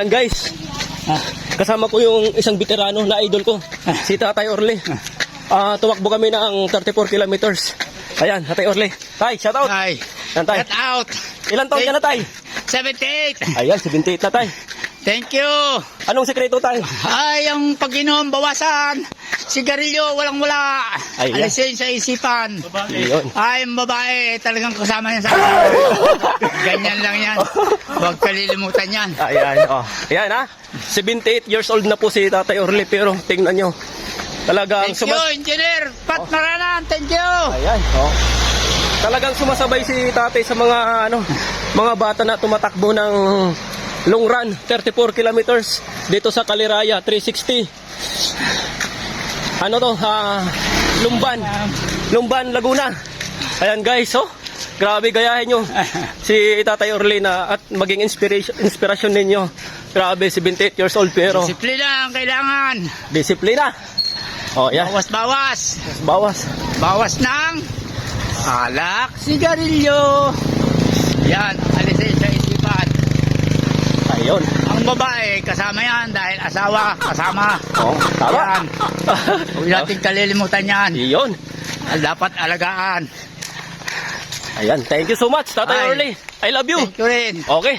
Guys, kasama ko yung isang veterano na idol ko, si Tatay Orly. Tumakbo kami ng 34 kilometers. Ayan, Tatay Orly. Tay, shout out. Ay, Ayan, tay. get out. Ilan taon ka na, Tay? 78. Ayan, 78 na, Tay. Thank you. Anong sekreto, Tay? Ay, ang pag-inom, bawasan. Sigarilyo, walang-wala. Ay, yan. Alisin sa isipan. Ayun. Ay, ang babae, talagang kasama niya sa ganyan lang yan. Huwag kalilimutan yan. Ayan, oh. Ayan, ha? 78 years old na po si Tatay Orly, pero tingnan nyo. Talagang Thank you, Engineer Pat Maranan. Thank you. Ayan, oh. Talagang sumasabay si Tatay sa mga bata na tumatakbo ng long run, 34 kilometers dito sa Caliraya, 360. Lumban, Laguna. Ayan guys, oh. Grabe, gayahin nyo si Tatay Orly na at maging inspirasyon ninyo. Grabe, 78 years old pero Disiplina ang kailangan. disiplina. Oh, yan. Bawas. Bawas. ng alak, sigarilyo. Yan, alisin sa isipan. Ayun. Ang babae, kasama yan dahil asawa, kasama. Oh, tama. Yan. Huwag natin kalilimutan yan. Iyon. Dapat alagaan. Ayan, thank you so much, Tatay Ay. Orly. I love you. Thank you rin. Okay.